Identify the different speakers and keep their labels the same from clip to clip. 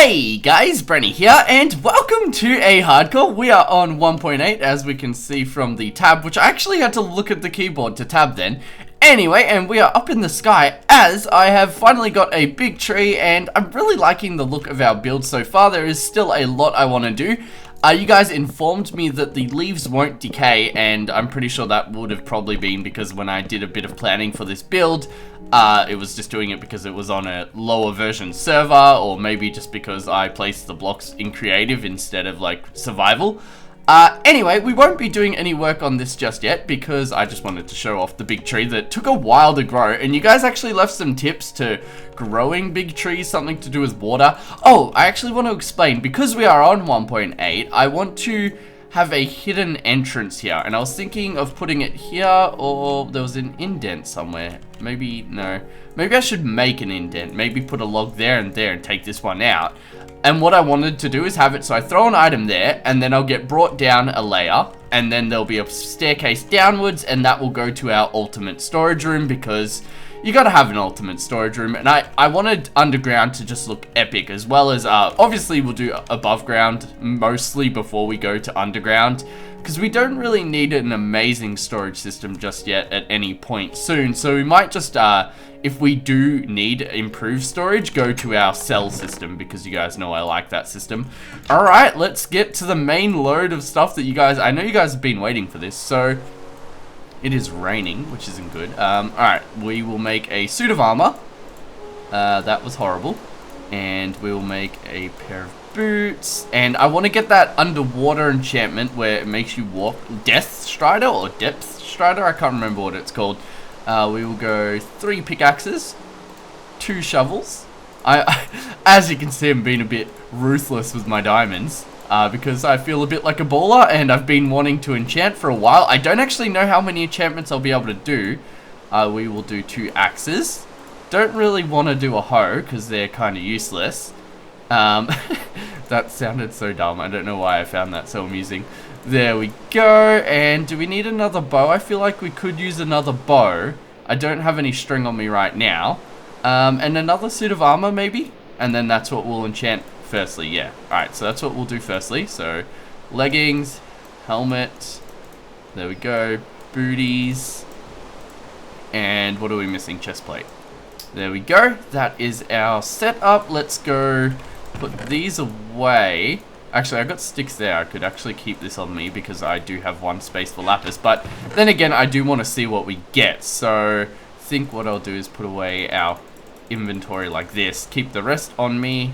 Speaker 1: Hey guys, Brenny here, and welcome to a hardcore. We are on 1.8, as we can see from the tab, which I actually had to look at the keyboard to tab then. Anyway, and we are up in the sky, as I have finally got a big tree, and I'm really liking the look of our build so far. There is still a lot I want to do. You guys informed me that the leaves won't decay, and I'm pretty sure that would have probably been because when I did a bit of planning for this build, it was just doing it because it was on a lower version server, or maybe just because I placed the blocks in creative instead of like survival. Anyway, we won't be doing any work on this just yet because I just wanted to show off the big tree that took a while to grow, and you guys actually left some tips to growing big trees, something to do with water. Oh, I actually want to explain, because we are on 1.8, I want to have a hidden entrance here, and I was thinking of putting it here, or there was an indent somewhere. Maybe, no. Maybe I should make an indent. Maybe put a log there and take this one out. And what I wanted to do is have it so I throw an item there, and then I'll get brought down a layer, and then there'll be a staircase downwards, and that will go to our ultimate storage room, because you gotta have an ultimate storage room. And I wanted underground to just look epic, as well as, obviously we'll do above ground mostly before we go to underground, because we don't really need an amazing storage system just yet at any point soon. So we might just, if we do need improved storage, go to our cell system, because you guys know I like that system. Alright, let's get to the main load of stuff that you guys, I know you guys have been waiting for this. So it is raining, which isn't good. Alright, we will make a suit of armor. That was horrible. And we will make a pair of boots. And I want to get that underwater enchantment where it makes you walk. Death Strider or Depth Strider? I can't remember what it's called. We will go 3 pickaxes, 2 shovels. As you can see, I'm being a bit ruthless with my diamonds. Because I feel a bit like a baller, and I've been wanting to enchant for a while. I don't actually know how many enchantments I'll be able to do. We will do 2 axes. Don't really want to do a hoe, because they're kind of useless. That sounded so dumb. I don't know why I found that so amusing. There we go. And do we need another bow? I feel like we could use another bow. I don't have any string on me right now. And another suit of armor, maybe? And then that's what we'll enchant firstly, yeah. Alright, so that's what we'll do firstly. So, leggings, helmet, there we go, booties, and what are we missing? Chest plate. There we go. That is our setup. Let's go put these away. Actually, I've got sticks there. I could actually keep this on me because I do have 1 space for lapis. But then again, I do want to see what we get. So, I think what I'll do is put away our inventory like this. Keep the rest on me.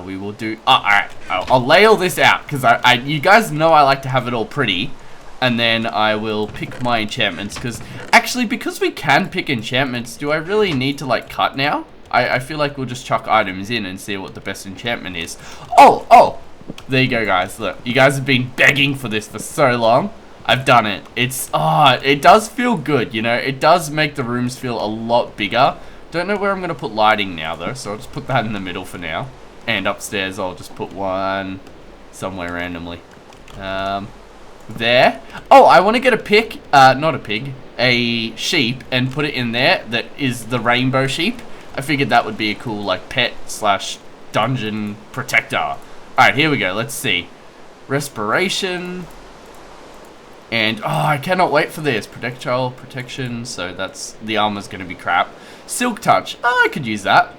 Speaker 1: We will do... alright. I'll lay all this out because you guys know I like to have it all pretty. And then I will pick my enchantments, because actually, because we can pick enchantments, do I really need to like cut now? I feel like we'll just chuck items in and see what the best enchantment is. Oh, there you go, guys. Look, you guys have been begging for this for so long. I've done it. It does feel good, you know. It does make the rooms feel a lot bigger. Don't know where I'm gonna put lighting now though, so I'll just put that in the middle for now. And upstairs, I'll just put one somewhere randomly. There. Oh, I want to get a pig, not a pig, a sheep, and put it in there that is the rainbow sheep. I figured that would be a cool, like, pet / dungeon protector. Alright, here we go. Let's see. Respiration. And, oh, I cannot wait for this. Projectile protection, so that's, the armor's going to be crap. Silk touch. Oh, I could use that.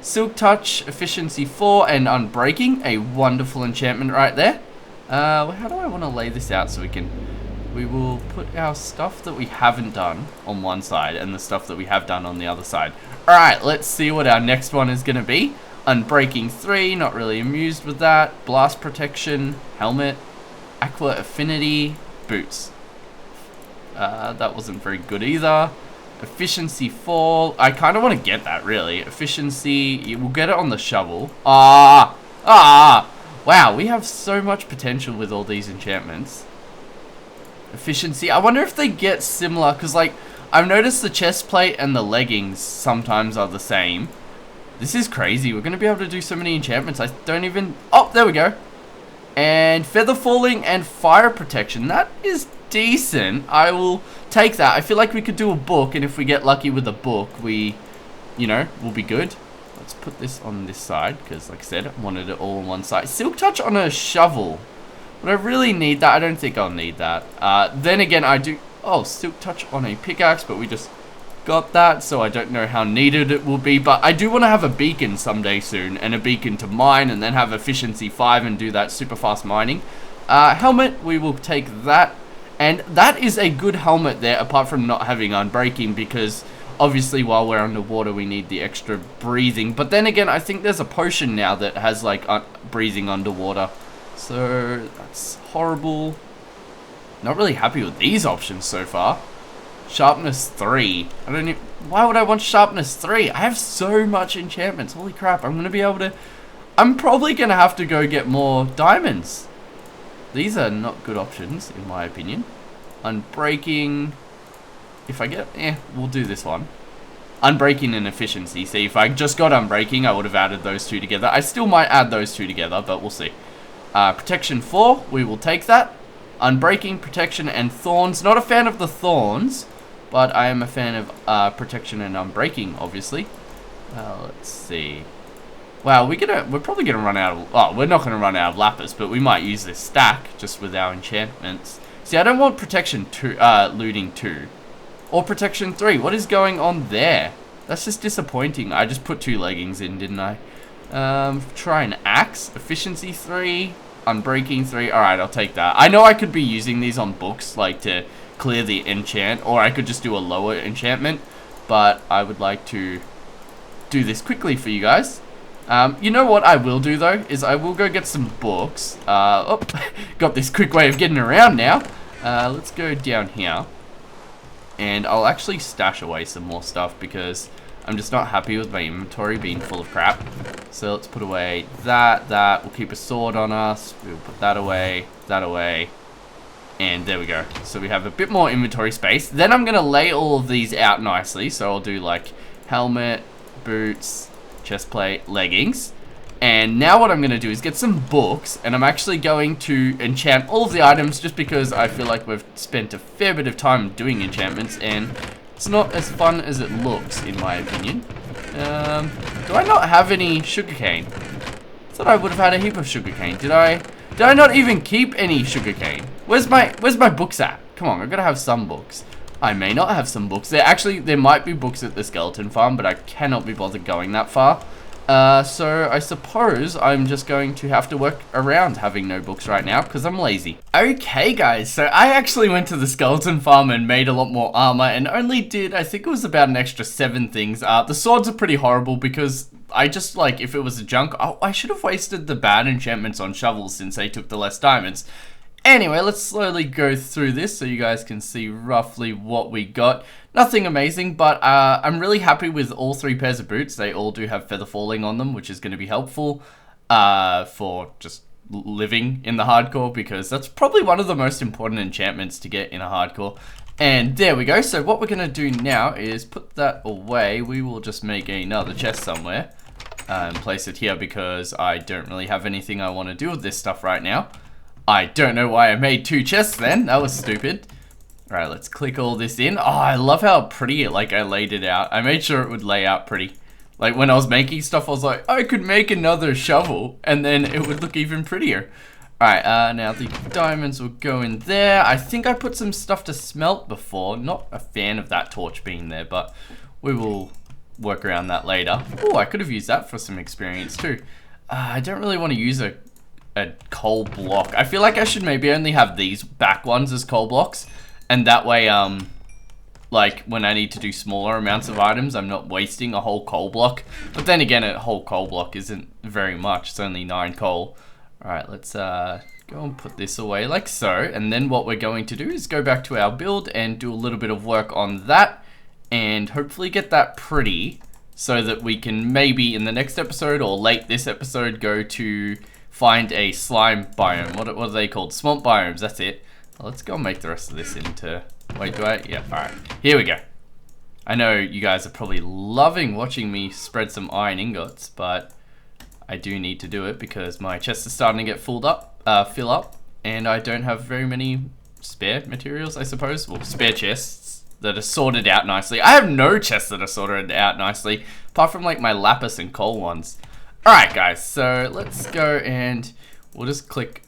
Speaker 1: Silk touch, efficiency 4, and unbreaking. A wonderful enchantment right there. How do I want to lay this out so we will put our stuff that we haven't done on one side and the stuff that we have done on the other side. Alright, let's see what our next one is going to be. Unbreaking 3, not really amused with that. Blast protection, helmet, aqua affinity, boots. That wasn't very good either. Efficiency 4, I kind of want to get that really. Efficiency, we'll get it on the shovel. Wow, we have so much potential with all these enchantments. Efficiency. I wonder if they get similar, because, like, I've noticed the chest plate and the leggings sometimes are the same. This is crazy. We're going to be able to do so many enchantments. I don't even... oh, there we go. And feather falling and fire protection. That is decent. I will take that. I feel like we could do a book, and if we get lucky with a book, we, you know, we'll be good. Let's put this on this side, because like I said, I wanted it all on one side. Silk touch on a shovel. Would I really need that? I don't think I'll need that. Then again, I do... Oh, silk touch on a pickaxe, but we just got that, so I don't know how needed it will be. But I do want to have a beacon someday soon, and a beacon to mine, and then have efficiency 5 and do that super fast mining. Helmet, we will take that. And that is a good helmet there, apart from not having unbreaking, because obviously while we're underwater we need the extra breathing. But then again, I think there's a potion now that has like breathing underwater. So that's horrible. Not really happy with these options so far. Sharpness 3. I don't even... Why would I want sharpness 3? I have so much enchantments. Holy crap, I'm going to be able to... I'm probably going to have to go get more diamonds. These are not good options, in my opinion. Unbreaking... If I get... we'll do this one. Unbreaking and efficiency. See, if I just got unbreaking, I would have added those two together. I still might add those two together, but we'll see. Protection 4, we will take that. Unbreaking, protection, and thorns. Not a fan of the thorns, but I am a fan of protection and unbreaking, obviously. Let's see. Wow, we're probably gonna run out of... Oh, we're not gonna run out of lapis, but we might use this stack just with our enchantments. See, I don't want protection 2, looting 2, or protection 3. What is going on there? That's just disappointing. I just put 2 leggings in, didn't I? Try an axe. Efficiency 3. Unbreaking 3. Alright, I'll take that. I know I could be using these on books, like to clear the enchant, or I could just do a lower enchantment, but I would like to do this quickly for you guys. You know what I will do though, is I will go get some books. Got this quick way of getting around now. Let's go down here, and I'll actually stash away some more stuff because I'm just not happy with my inventory being full of crap. So let's put away that. We'll keep a sword on us. We'll put that away, and there we go. So we have a bit more inventory space. Then I'm going to lay all of these out nicely. So I'll do like helmet, boots, chest plate, leggings. And now what I'm going to do is get some books, and I'm actually going to enchant all of the items just because I feel like we've spent a fair bit of time doing enchantments, and it's not as fun as it looks, in my opinion. Do I not have any sugarcane? I thought I would have had a heap of sugarcane. Did I not even keep any sugarcane? Where's my books at? Come on, I've got to have some books. I may not have some books. There might be books at the skeleton farm, but I cannot be bothered going that far. So I suppose I'm just going to have to work around having no books right now because I'm lazy. Okay guys, so I actually went to the skeleton farm and made a lot more armor and only did, I think it was about an extra 7 things. The swords are pretty horrible because I just, like, if it was a junk, I should have wasted the bad enchantments on shovels since they took the less diamonds. Anyway, let's slowly go through this so you guys can see roughly what we got. Nothing amazing, but I'm really happy with all 3 pairs of boots. They all do have feather falling on them, which is going to be helpful for just living in the hardcore, because that's probably one of the most important enchantments to get in a hardcore. And there we go. So what we're going to do now is put that away. We will just make another chest somewhere and place it here because I don't really have anything I want to do with this stuff right now. I don't know why I made 2 chests then. That was stupid. Alright, let's click all this in. Oh, I love how pretty I laid it out. I made sure it would lay out pretty. Like, when I was making stuff, I was like, I could make another shovel, and then it would look even prettier. Alright, now the diamonds will go in there. I think I put some stuff to smelt before. Not a fan of that torch being there, but we will work around that later. Oh, I could have used that for some experience too. I don't really want to use a coal block. I feel like I should maybe only have these back ones as coal blocks, and that way like when I need to do smaller amounts of items, I'm not wasting a whole coal block. But then again, a whole coal block isn't very much. It's only 9 coal. Alright, let's go and put this away like so, and then what we're going to do is go back to our build and do a little bit of work on that and hopefully get that pretty so that we can maybe in the next episode or late this episode go to find a slime biome. What are they called? Swamp biomes, that's it. Well, let's go and make the rest of this into... Wait, do I? Yeah, alright. Here we go. I know you guys are probably loving watching me spread some iron ingots, but I do need to do it because my chest is starting to get fill up, and I don't have very many spare materials, I suppose. Well, spare chests that are sorted out nicely. I have no chests that are sorted out nicely, apart from like my lapis and coal ones. Alright guys, so let's go and we'll just click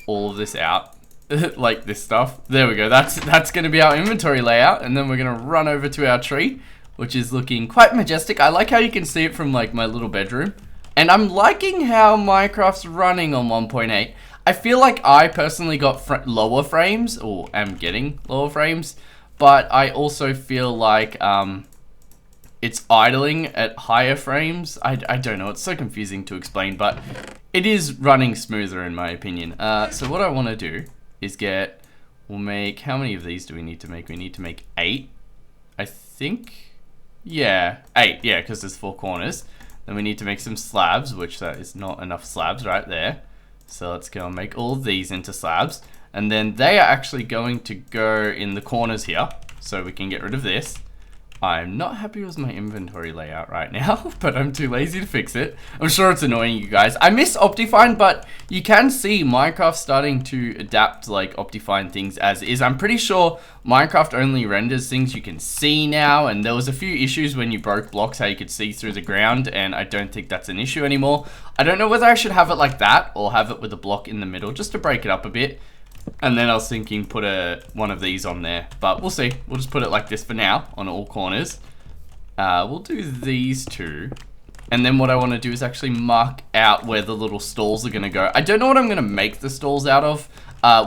Speaker 1: all of this out. Like this stuff. There we go. That's going to be our inventory layout, and then we're going to run over to our tree, which is looking quite majestic. I like how you can see it from like my little bedroom, and I'm liking how Minecraft's running on 1.8. I feel like I personally got lower frames, or am getting lower frames, but I also feel like it's idling at higher frames. I don't know, it's so confusing to explain, but it is running smoother in my opinion. So what I want to do is we'll make, how many of these do we need to make? We need to make 8, I think. Yeah, 8, yeah, because there's 4 corners. Then we need to make some slabs, which that is not enough slabs right there. So let's go and make all of these into slabs. And then they are actually going to go in the corners here, so we can get rid of this. I'm not happy with my inventory layout right now, but I'm too lazy to fix it. I'm sure it's annoying you guys. I miss Optifine, but you can see Minecraft starting to adapt like Optifine things as is. I'm pretty sure Minecraft only renders things you can see now, and there was a few issues when you broke blocks how you could see through the ground, and I don't think that's an issue anymore. I don't know whether I should have it like that or have it with a block in the middle just to break it up a bit. And then I was thinking put one of these on there, but we'll see. We'll just put it like this for now on all corners. We'll do these two. And then what I want to do is actually mark out where the little stalls are going to go. I don't know what I'm going to make the stalls out of.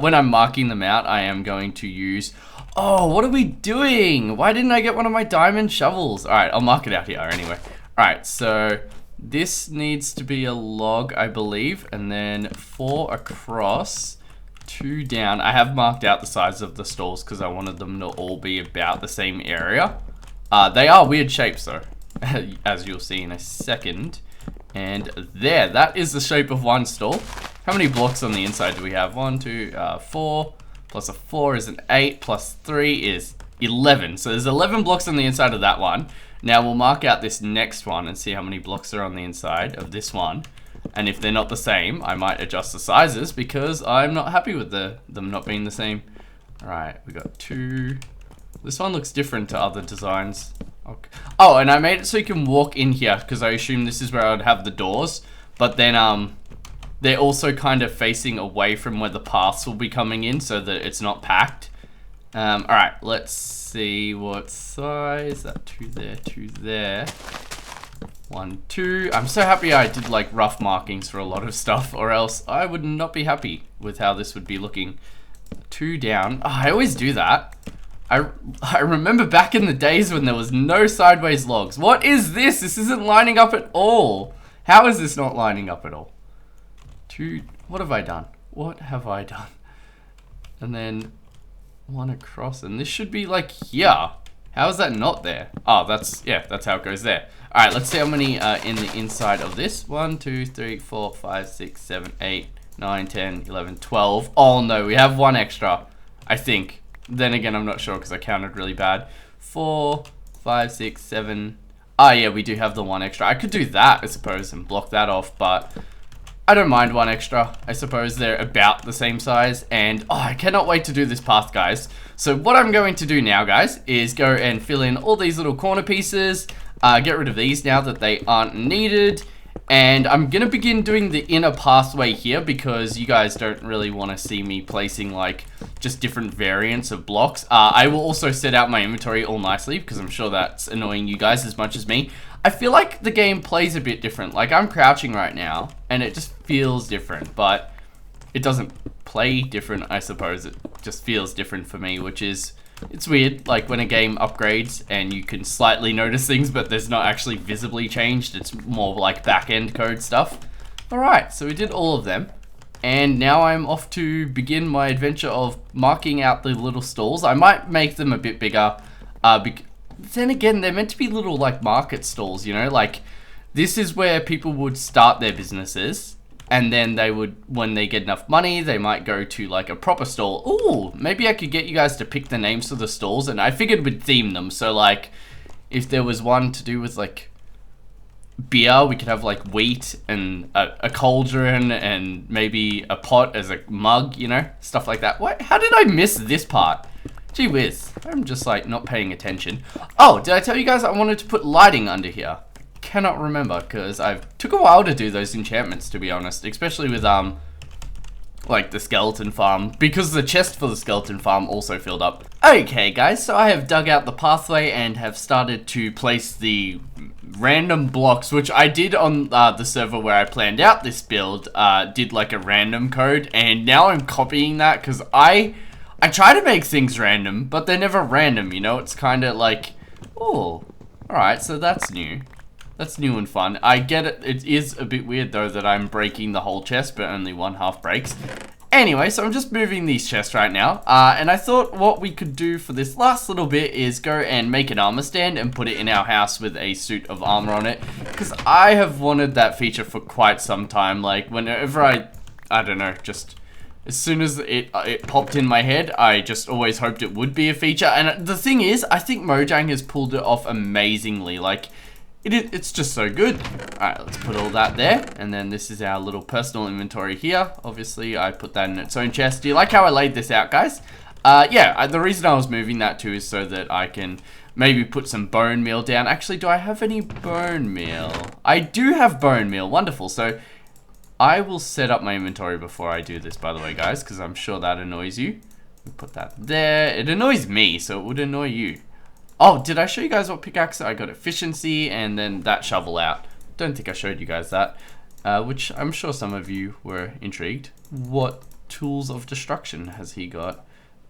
Speaker 1: When I'm marking them out, I am going to use... Oh, what are we doing? Why didn't I get one of my diamond shovels? Alright, I'll mark it out here anyway. Alright, so this needs to be a log, I believe. And then 4 across... 2 down. I have marked out the size of the stalls because I wanted them to all be about the same area. They are weird shapes though, as you'll see in a second. And there, that is the shape of one stall. How many blocks on the inside do we have? 1, 2, 4, plus a 4 is an 8, plus 3 is 11. So there's 11 blocks on the inside of that one. Now we'll mark out this next one and see how many blocks are on the inside of this one. And if they're not the same, I might adjust the sizes because I'm not happy with them not being the same. Alright, we got 2. This one looks different to other designs. Okay. Oh, and I made it so you can walk in here because I assume this is where I would have the doors. But then they're also kind of facing away from where the paths will be coming in so that it's not packed. Alright, let's see what size. That 2 there, 2 there. 1, 2. I'm so happy I did like rough markings for a lot of stuff, or else I would not be happy with how this would be looking. 2 down. Oh, I always do that. I remember back in the days when there was no sideways logs. What is this? This isn't lining up at all. How is this not lining up at all? 2. What have I done? What have I done? And then 1 across, and this should be like here. How is that not there? Oh, that's how it goes there. Alright, let's see how many are in the inside of this. 1, 2, 3, 4, 5, 6, 7, 8, 9, 10, 11, 12. Oh no, we have 1 extra, I think. Then again, I'm not sure because I counted really bad. 4, 5, 6, 7. Ah, yeah, we do have the 1 extra. I could do that, I suppose, and block that off, but I don't mind 1 extra. I suppose they're about the same size, and oh, I cannot wait to do this path, guys. So what I'm going to do now, guys, is go and fill in all these little corner pieces, get rid of these now that they aren't needed, and I'm gonna begin doing the inner pathway here because you guys don't really want to see me placing like just different variants of blocks. I will also set out my inventory all nicely because I'm sure that's annoying you guys as much as me. I feel like the game plays a bit different. Like I'm crouching right now and it just feels different, but it doesn't play different, I suppose. It just feels different for me, which is, it's weird, like when a game upgrades and you can slightly notice things, but there's not actually visibly changed. It's more like back-end code stuff. Alright, so we did all of them. And now I'm off to begin my adventure of marking out the little stalls. I might make them a bit bigger. Then again, they're meant to be little like market stalls, you know? Like, this is where people would start their businesses. And then they would, when they get enough money, they might go to like a proper stall. Ooh, maybe I could get you guys to pick the names of the stalls, and I figured we'd theme them. So like, if there was one to do with like beer, we could have like wheat and a cauldron and maybe a pot as a mug, you know, stuff like that. What? How did I miss this part? Gee whiz, I'm just like not paying attention. Oh, did I tell you guys I wanted to put lighting under here? cannot remember because I took a while to do those enchantments, to be honest, especially with like the skeleton farm, because the chest for the skeleton farm also filled up. Okay guys, so I have dug out the pathway and have started to place the random blocks, which I did on the server where I planned out this build, did like a random code, and now I'm copying that because I try to make things random, but they're never random, you know? It's kind of like, oh, alright, so that's new. That's new and fun. I get it. It is a bit weird though that I'm breaking the whole chest, but only one half breaks. Anyway, so I'm just moving these chests right now. And I thought what we could do for this last little bit is go and make an armor stand and put it in our house with a suit of armor on it. Because I have wanted that feature for quite some time. Like whenever I don't know, just as soon as it popped in my head, I just always hoped it would be a feature. And the thing is, I think Mojang has pulled it off amazingly. Like, it's just so good. Alright, let's put all that there. And then this is our little personal inventory here. Obviously, I put that in its own chest. Do you like how I laid this out, guys? Yeah, the reason I was moving that too is so that I can maybe put some bone meal down. Actually, do I have any bone meal? I do have bone meal. Wonderful. So, I will set up my inventory before I do this, by the way, guys, because I'm sure that annoys you. Put that there. It annoys me, so it would annoy you. Oh, did I show you guys what pickaxe? I got efficiency and then that shovel out. Don't think I showed you guys that, which I'm sure some of you were intrigued. What tools of destruction has he got?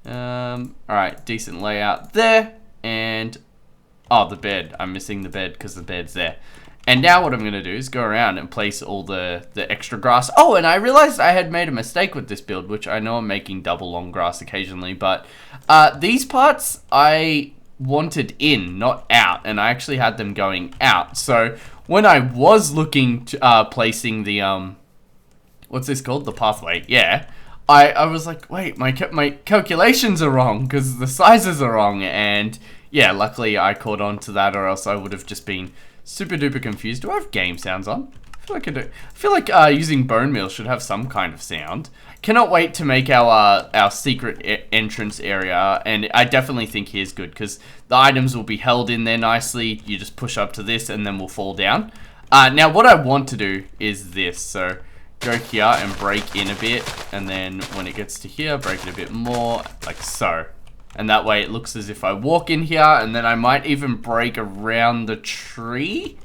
Speaker 1: Alright, decent layout there. And, oh, the bed. I'm missing the bed because the bed's there. And now what I'm going to do is go around and place all the extra grass. Oh, and I realized I had made a mistake with this build, which I know I'm making double long grass occasionally, but these parts I wanted in, not out, and I actually had them going out. So when I was looking to placing the what's this called, the pathway, yeah, I was like, wait, my calculations are wrong because the sizes are wrong. And yeah, luckily I caught on to that, or else I would have just been super duper confused. Do I have game sounds on? I feel like I do. I feel like using bone meal should have some kind of sound. Cannot wait to make our secret entrance area, and I definitely think here's good because the items will be held in there nicely. You just push up to this and then we'll fall down. Now what I want to do is this, so go here and break in a bit, and then when it gets to here, break it a bit more, like so. And that way it looks as if I walk in here, and then I might even break around the tree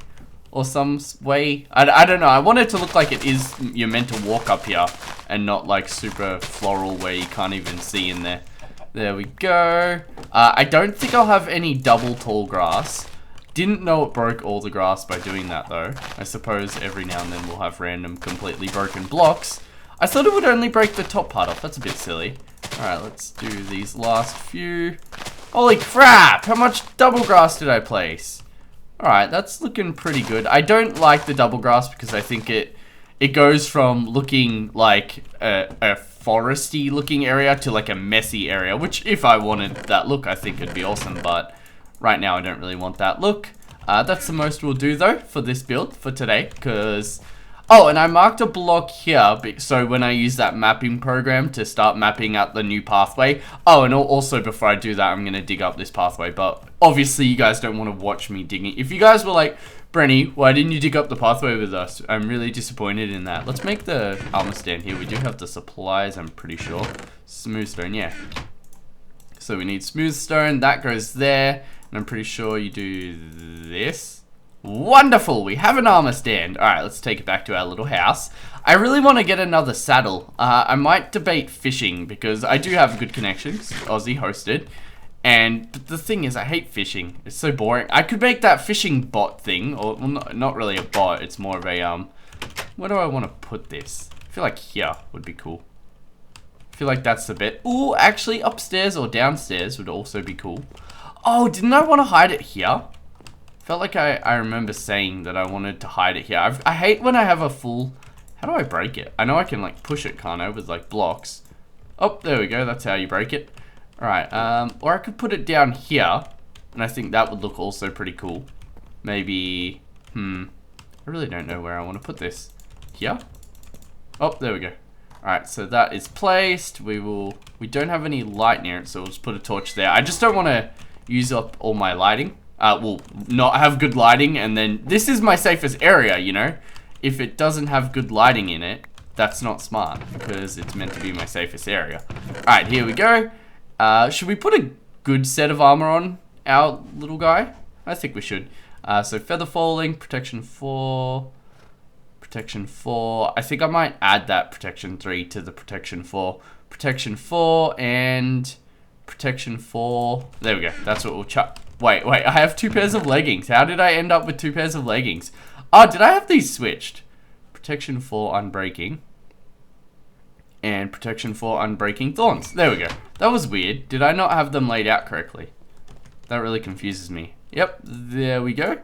Speaker 1: or some way. I don't know. I want it to look like it is, you're meant to walk up here and not like super floral where you can't even see in there. There we go. I don't think I'll have any double tall grass. Didn't know it broke all the grass by doing that though. I suppose every now and then we'll have random completely broken blocks. I thought it would only break the top part off. That's a bit silly. Alright, let's do these last few. Holy crap! How much double grass did I place? Alright, that's looking pretty good. I don't like the double grass because I think it goes from looking like a foresty looking area to like a messy area, which if I wanted that look, I think it'd be awesome, but right now I don't really want that look. That's the most we'll do though for this build for today, because oh, and I marked a block here, so when I use that mapping program to start mapping out the new pathway. Oh, and also before I do that, I'm going to dig up this pathway, but obviously you guys don't want to watch me digging. If you guys were like, Brenny, why didn't you dig up the pathway with us? I'm really disappointed in that. Let's make the armor stand here. We do have the supplies, I'm pretty sure. Smooth stone, yeah. So we need smooth stone, that goes there, and I'm pretty sure you do this. Wonderful, we have an armor stand. Alright, let's take it back to our little house. I really want to get another saddle. I might debate fishing because I do have good connections, Aussie hosted. But the thing is, I hate fishing. It's so boring. I could make that fishing bot thing, or well, not really a bot. It's more of a where do I want to put this? I feel like here would be cool. I feel like that's the bit. Ooh, actually upstairs or downstairs would also be cool. Oh, didn't I want to hide it here? Felt like I remember saying that I wanted to hide it here. I hate when I have a full... How do I break it? I know I can like push it, can't I, with like blocks. Oh, there we go. That's how you break it. Alright, or I could put it down here, and I think that would look also pretty cool. Maybe, I really don't know where I want to put this. Here? Oh, there we go. Alright, so that is placed. We don't have any light near it, so we'll just put a torch there. I just don't want to use up all my lighting. will not have good lighting, and then this is my safest area, you know? If it doesn't have good lighting in it, that's not smart, because it's meant to be my safest area. Alright, here we go. Should we put a good set of armor on our little guy? I think we should. So feather falling, protection 4, protection 4. I think I might add that protection 3 to the protection 4. Protection 4 and protection 4. There we go. That's what we'll chuck. Wait, I have 2 pairs of leggings. How did I end up with 2 pairs of leggings? Oh, did I have these switched? Protection 4 unbreaking. And protection 4 unbreaking thorns. There we go. That was weird. Did I not have them laid out correctly? That really confuses me. Yep, there we go.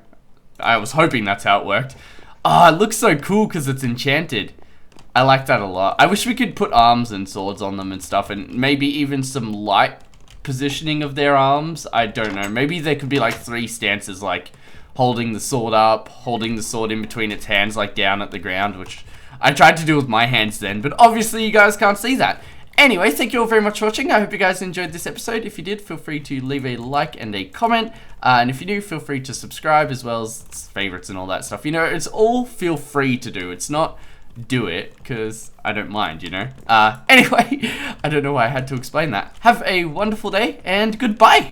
Speaker 1: I was hoping that's how it worked. Oh, it looks so cool because it's enchanted. I like that a lot. I wish we could put arms and swords on them and stuff, and maybe even some light positioning of their arms. I don't know. Maybe there could be like 3 stances, like holding the sword up, holding the sword in between its hands, like down at the ground, which I tried to do with my hands then, but obviously you guys can't see that. Anyway, thank you all very much for watching. I hope you guys enjoyed this episode. If you did, feel free to leave a like and a comment. And if you do, feel free to subscribe as well as favorites and all that stuff. You know, it's all feel free to do. It's not do it, because I don't mind, you know. Anyway, I don't know why I had to explain that. Have a wonderful day, and goodbye.